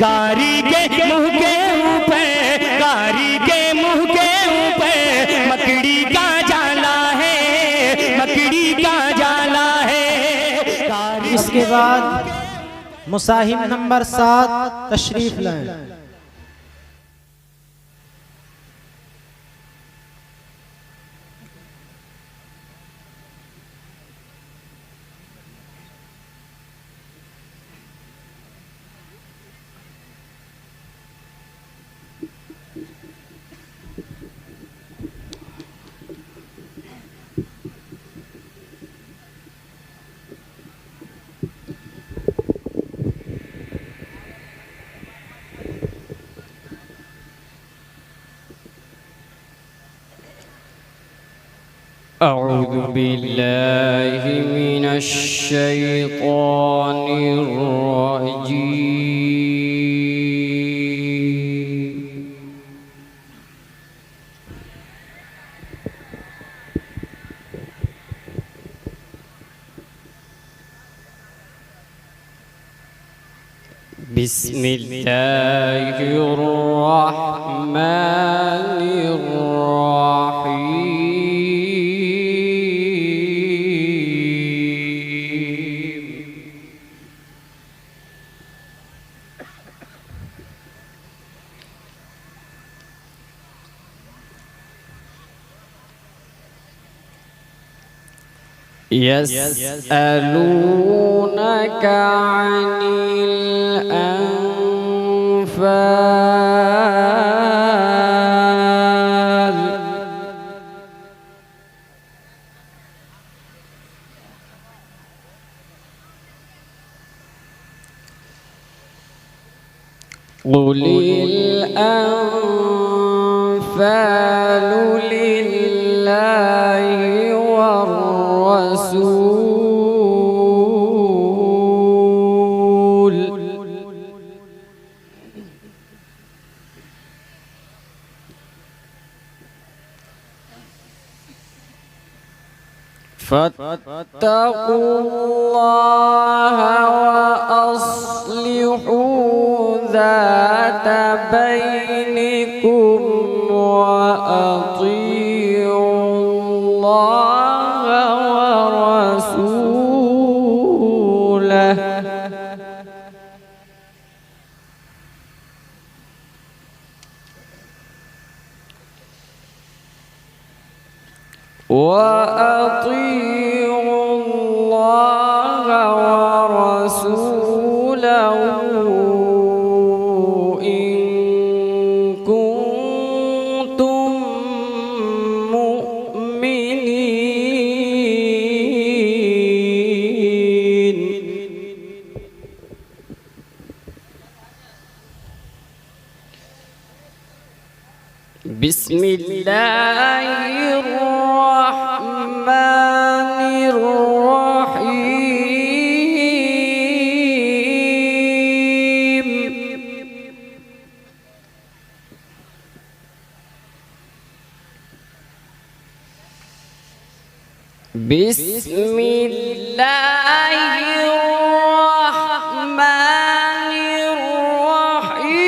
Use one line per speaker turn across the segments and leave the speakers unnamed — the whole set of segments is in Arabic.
गारी के मुंह के ऊपर, गारी के मुंह के ऊपर मकड़ी का जाला है, मकड़ी का जाला है।
इसके बाद मुसाहिब नंबर 7 तशरीफ लाएं।
أعوذ بالله من الشيطان الرجيم. بسم الله الرحمن الرحيم. يسألونك عن الأنفال قل الأنفال لله والرسول فاتقوا الله وأصلحوا ذات بينكم وأطيعوا الله ورسوله وأطيعوا الله ورسوله إن كنتم مؤمنين. بسم الله الرحمن الرحيم. بسم الله الرحمن الرحيم.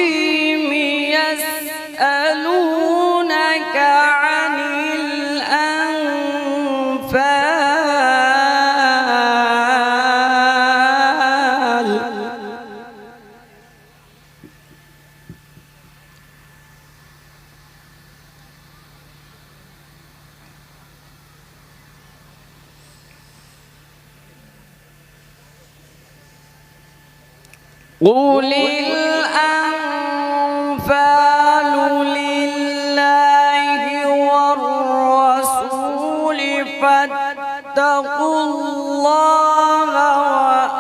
يسألونك عن الأنفال قل الأنفال لله والرسول فاتقوا الله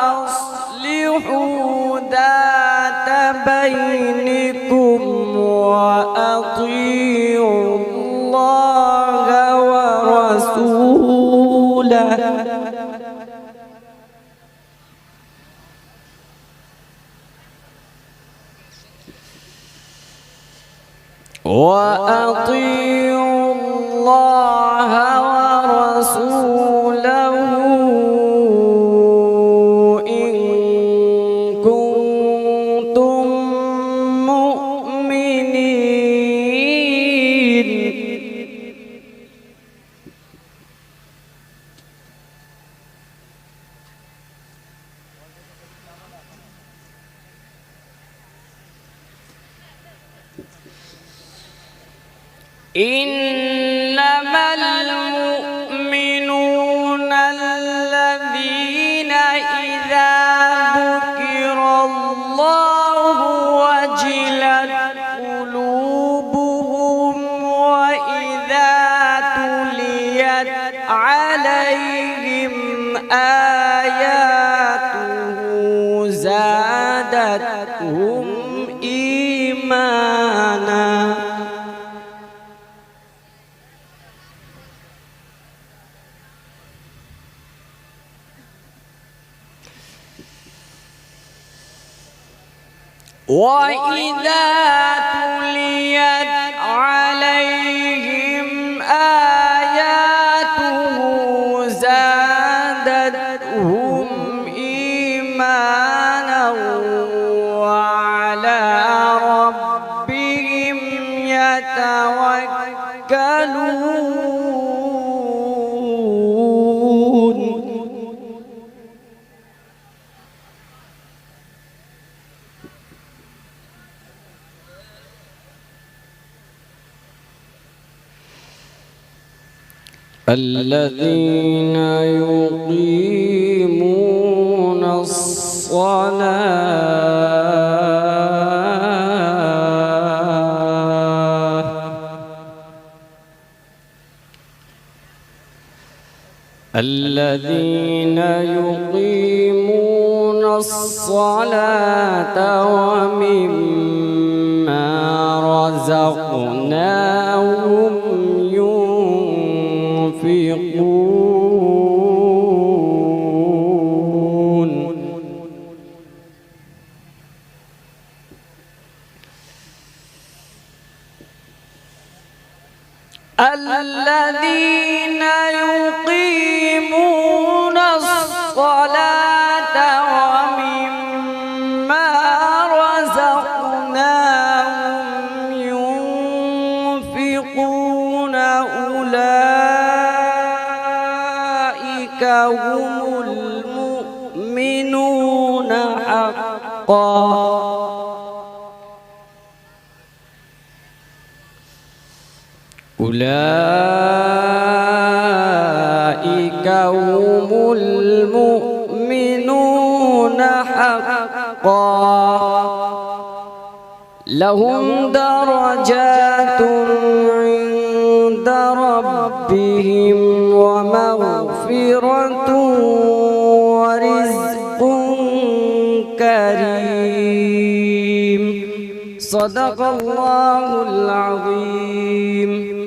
وأصلحوا ذات بينكم وأطيعوا الله ورسوله وأطيعوا الله ورسوله إن كنتم إنما المؤمنون الذين إذا ذكر الله وجلت قلوبهم وإذا تليت عليهم آياته زادتهم إيمانا. وإذا تليت عليهم آياته زادتهم إيمانا وعلى ربهم يتوكلون. الذين يقيمون الصلاة ومما رزقناهم ينفقون. الذين يقيمون الصلاة ومما رزقناهم ينفقون أولئك هم المؤمنون حقا. أولئك هم المؤمنون حقا لهم درجات عند ربهم ومغفرة ورزق كريم. صدق الله العظيم.